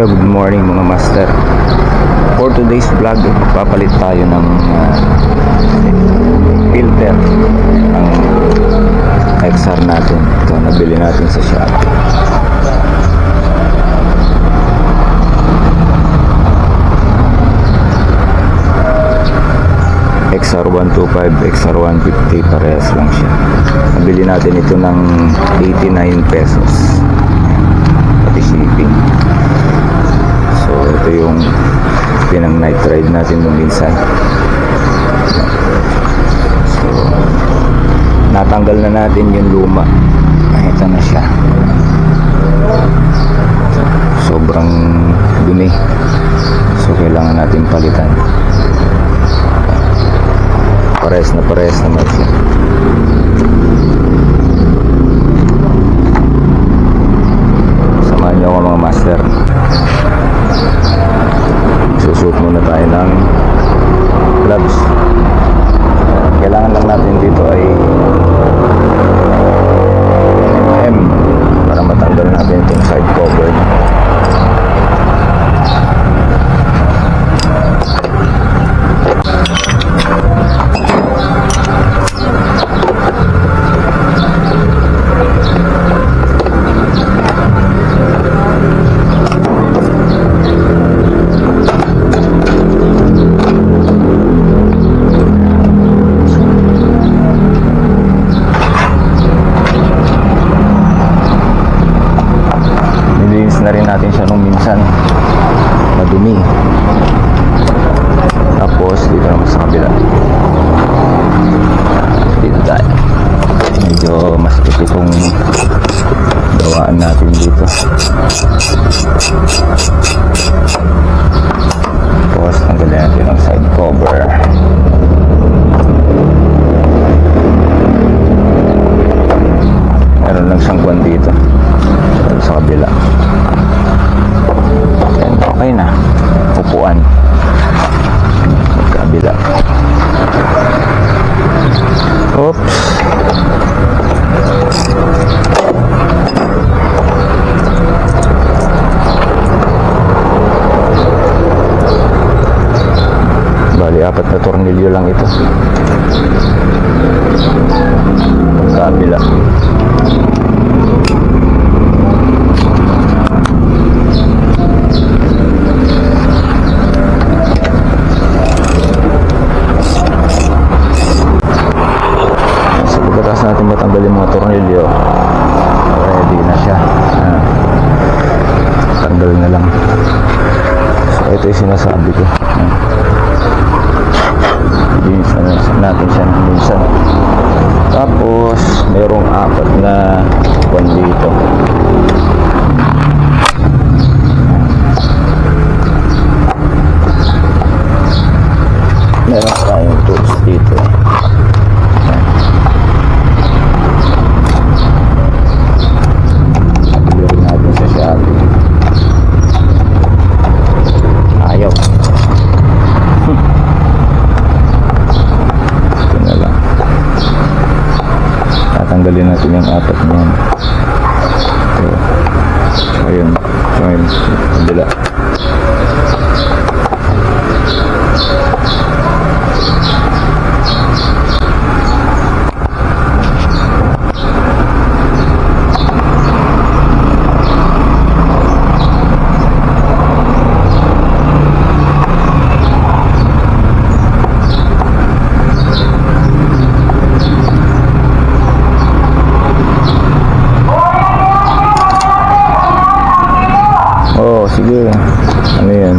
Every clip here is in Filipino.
Good morning mga master. For today's vlog, magpapalit tayo ng filter ng XR natin. Ito, nabili natin sa Shopee. XR125, XR150, parehas lang siya. Nabili natin ito ng 89 pesos. Pati shipping. So ito yung pinang night ride natin nung minsan. So natanggal na natin yung luma. Ito na siya. Sobrang dumi. So kailangan natin palitan. Pares naman siya. Samahan niyo ako mga master. Susuot muna tayo ng gloves. Kailangan lang natin dito ay M para matanggal natin itong side cover. Na rin natin siya nung minsan madumi. Tapos dito naman sa kabila, dito tayo, medyo mas itong gawaan natin dito. Tapos tanggalin natin ang side cover. Meron lang siyang kwan dito sa kabila. Okay na, upuan kabila. Oops. Bali 4 na tornilyo lang ito kabila. Natin matanggal yung mga tornilyo, ready na siya. Tanggal na lang. So ito yung sinasabi ko. Linisan natin siya ng minsan. Tapos mayroong 4 na kwan dito. Meron tayong tools dito. Ayaw. Ito na lang. Tatanggalin natin yung 4 niyan. Ito. So ayun. Kabila. Sige, ano yan?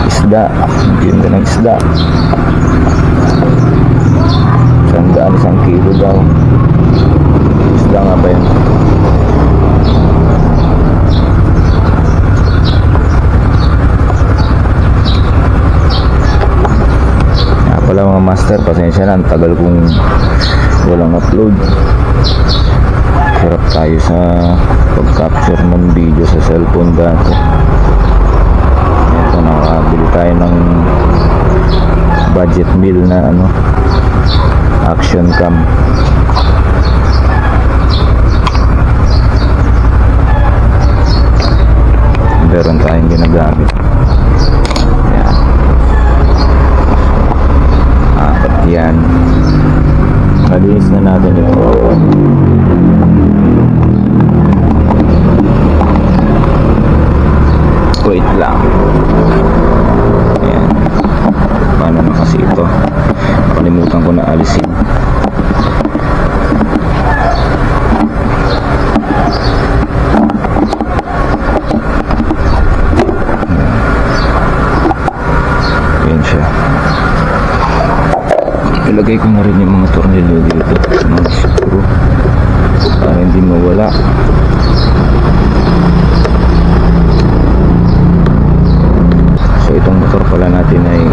Isda. Ganda ng isda. 100 kilo daw. Isda nga ba yan? Kaya pala mga master, pasensya na, ang tagal kong walang upload. Hirap tayo sa pag-capture ng video sa cellphone dati. Ito, nakabili tayo ng budget meal na action cam. meron tayong ginagamit. Ayan. Apat yan. Malinis na natin ito. Wait lang. Ayan. Paano na kasi ito? Nakalimutan ko na alisin. Ayan siya. Ilagay ko na rin yung mga tornilyo dito. Mga screw. Para hindi mawala. So itong motor pala natin ay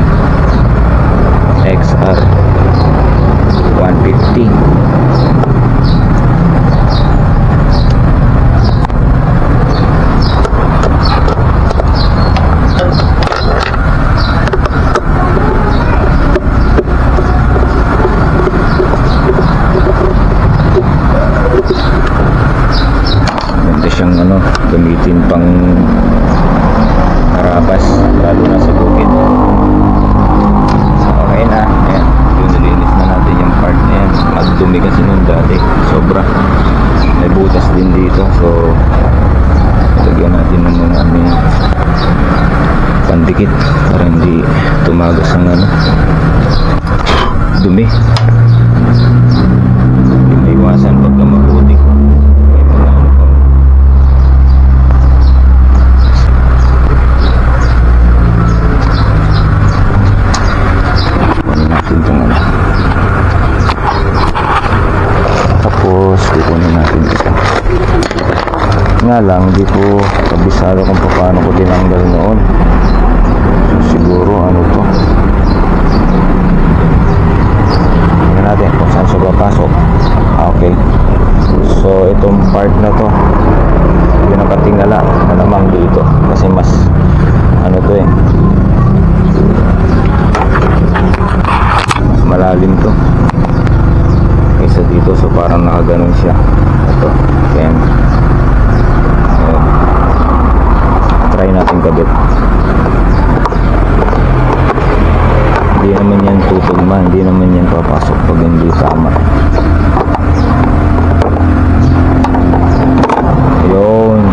XR 150. Ganda siyang gamitin pang harabas, lalo na sa bukid. So, okay na. Ayan, nilinis na natin yung part na yan. Magdumi kasi nun dati, sobra. May butas din dito, so lagyan natin ng mga pandikit para hindi tumagas ang dumi. Hindi maiwasan pagka mabutik. May mga pa. Tapos kukunin natin ito. Nga lang hindi ko kabisado kung paano ko tinanggal noon. So, siguro to, tingnan natin kung saan siya papasok. Okay, so itong part na to yung nakatingala na namang dito kasi mas to mas malalim to kaysa dito, so parang nakaganon siya. Ito, ayan. Try natin kabit. Hindi naman yan tutugma, hindi naman yan papasok pag hindi tama. Ayun,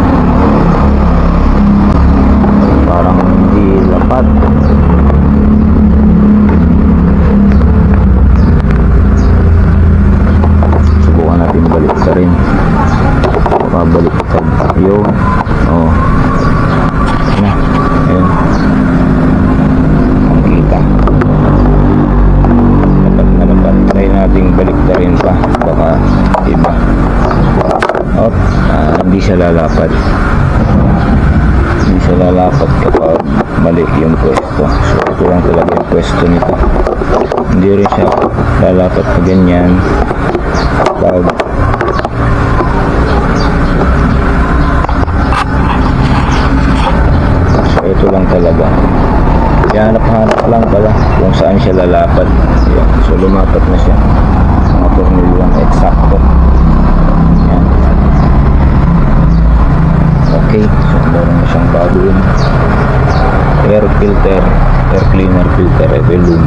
parang hindi lapat. Subukan natin balik ka rin. Pabalik ka. Ayun. Ayun. Ang kita. Dapat na dapat. Try natin balik ka rin pa. Baka iba. Hindi siya lalapad. Hindi siya lalapad kapag mali yung pwesto. So ito lang talaga yung pwesto nito. Hindi rin siya lalapad na ganyan pag ito lang talaga. Hanap-hanap lang pala kung saan siya lalapad. Yan. So lumapat na siya. Mga tornilyong eksakto. Yan. Okay. So meron na siyang bago yun. Air filter, air cleaner filter, Evelum.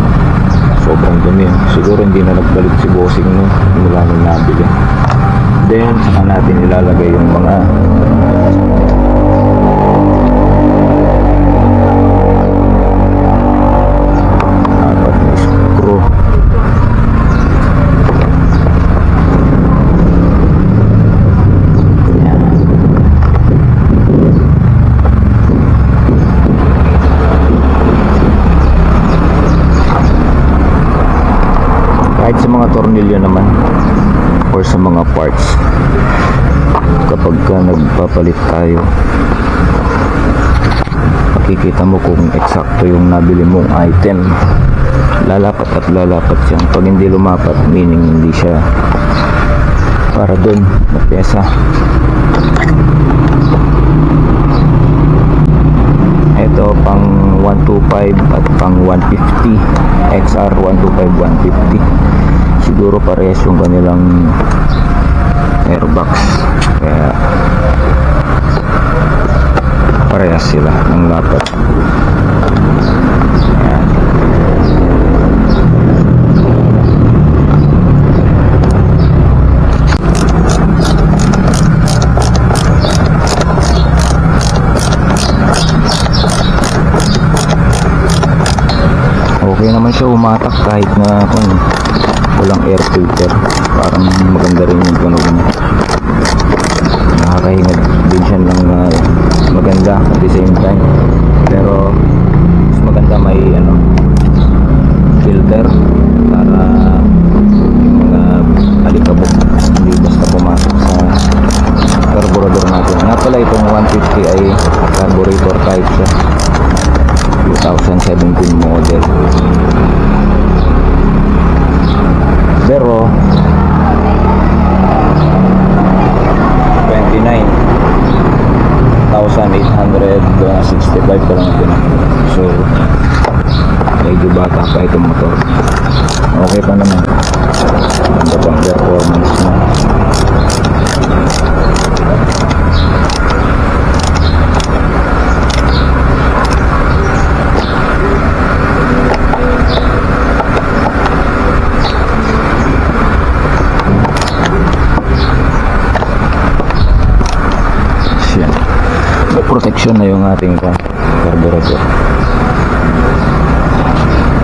Sobrang dumi. Siguro hindi na nagbalik si bossing no mula nung nabili. Then saka natin ilalagay yung mga kahit sa mga tornilyo naman or sa mga parts, kapag ka nagpapalit tayo, makikita mo kung eksakto yung nabili mong item. Lalapat at lalapat siya. Pag hindi lumapat, meaning hindi siya para dun na pyesa. Ito pang 125 at pang 150, XR 125 150. Siguro parehas yung kanilang airbox, kaya parehas. parehas sila ng lapad. Ayan. Okay naman siya umatak kahit na kung walang air filter, parang maganda rin yung tunog niya. Nakakahinga din siya ng maganda at the same time, pero mas maganda may filter para yung mga alikabok hindi basta pumasok sa carburetor natin. Nga pala itong 150 ay carburetor type siya, 2017 model, pero 29,865 pa lang ito. So medyo bata pa itong motor, okay pa naman, ganda pang performance na. Protection na yung ating carburetor.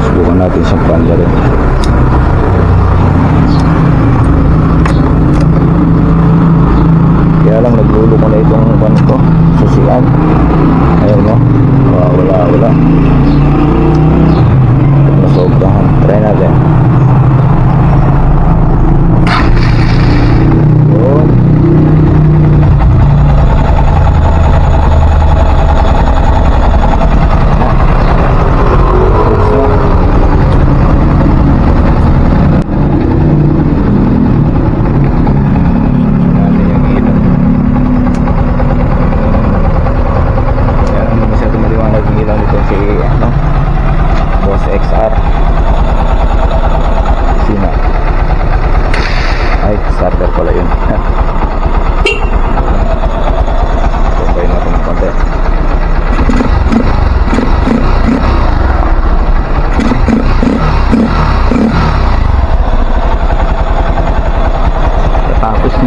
Subukan natin siyang panda rin. Kaya lang naglulo ko na itong ko, susian. Ayun mo, wala nasobrahan. Try natin.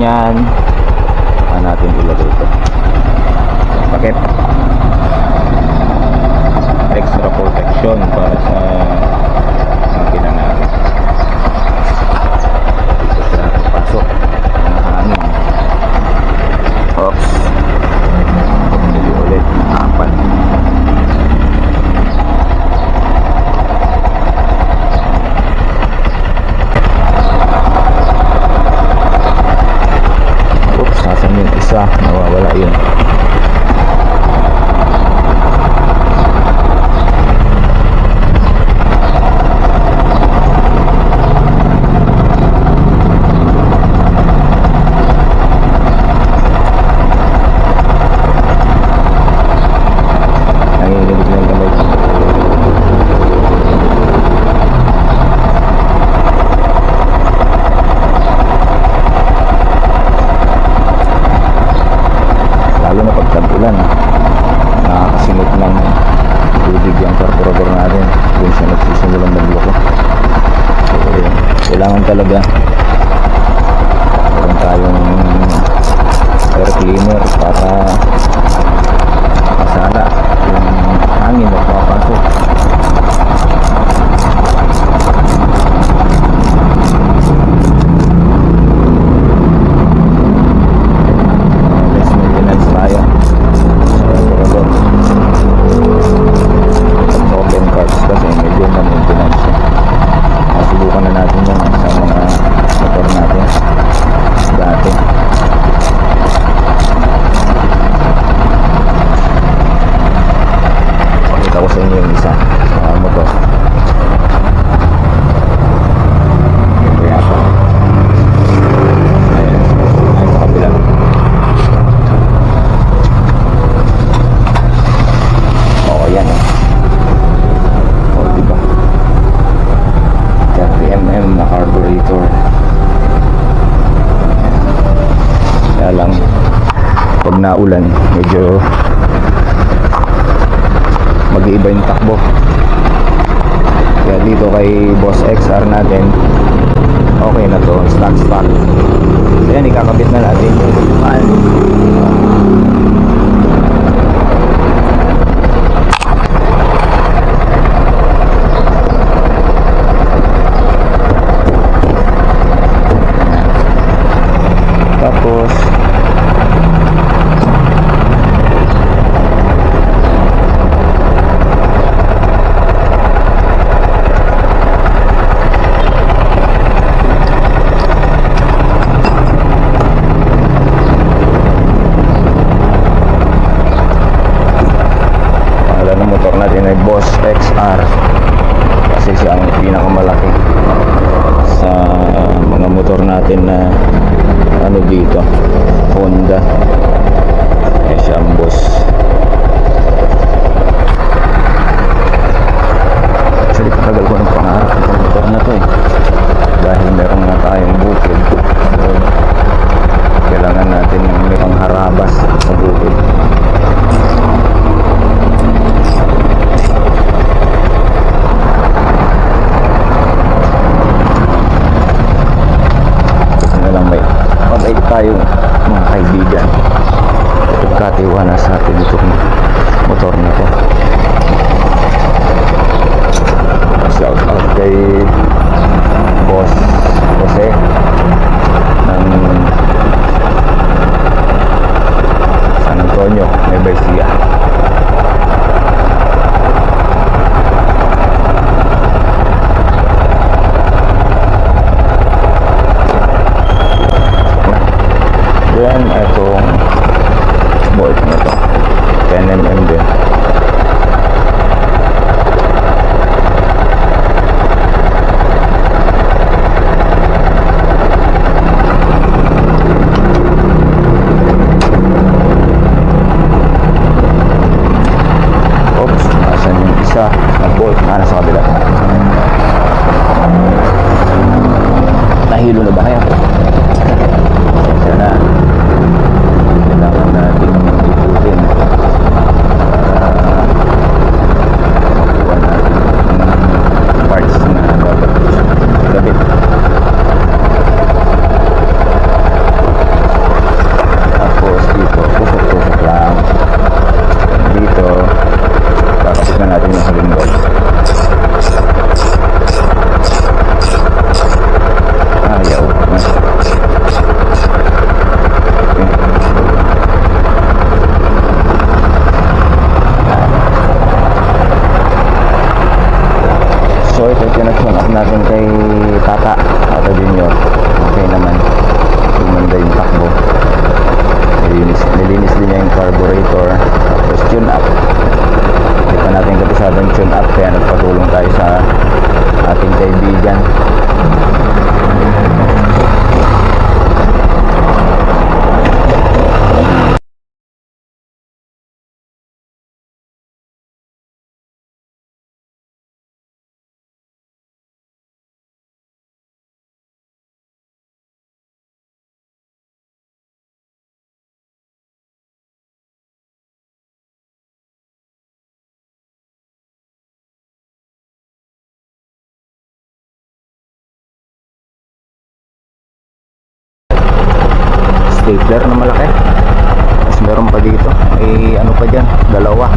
Yan natin ilagay ito pakit extra protection para sa makina natin. Dito siya pasok ng hangin. Oops, hindi ulit apat. Nawawala yun. Nanginginig na yung kamay ko. Nakakasimot ng tubig yung carburetor natin kung siya nagsisimulang magloko. So kailangan talaga meron tayong air cleaner para makasala yung hangin na papasok. Kaya lang pag naulan medyo mag-iiba yung takbo. Kaya dito kay Boss XR natin, okay na to, stock. Ayan, ikakabit na natin yung fan. Tapos pangalan ng motor natin ay Boss XR kasi siya ang pinakamalaki sa mga motor natin na ano dito, Honda. Eh siya ang boss. Actually katagal ko ng pangarap ng motor na to eh, dahil meron na tayong bukid, so kailangan natin ng may pangharabas sa bukid. Mabait tayo mga kaibigan, pagkatiwala sa atin itong motor na to. Shout out kay Boss Jose ng San Antonio, Nueva Ecija. Then itong bolt na to 10mm din. Oops, nasan yung isa na bolt na nasa kabila. Nahilo na ba kayo? Pasensya na. Kailangan natin itutin para makuha natin yung parts na dapat gabit. Tapos dito tusok lang dito, kakapit na natin yung halingdol. Ayaw so ito connection up natin kay Tata Junior. Okay naman, gumanda yung takbo, nilinis din niya yung carburetor. Tapos tune up, hindi pa natin kapisadong tune up, kaya nagpatulong tayo sa ating kaibigan. Stapler na malaki, tapos meron pa dito, ano pa dyan, dalawa.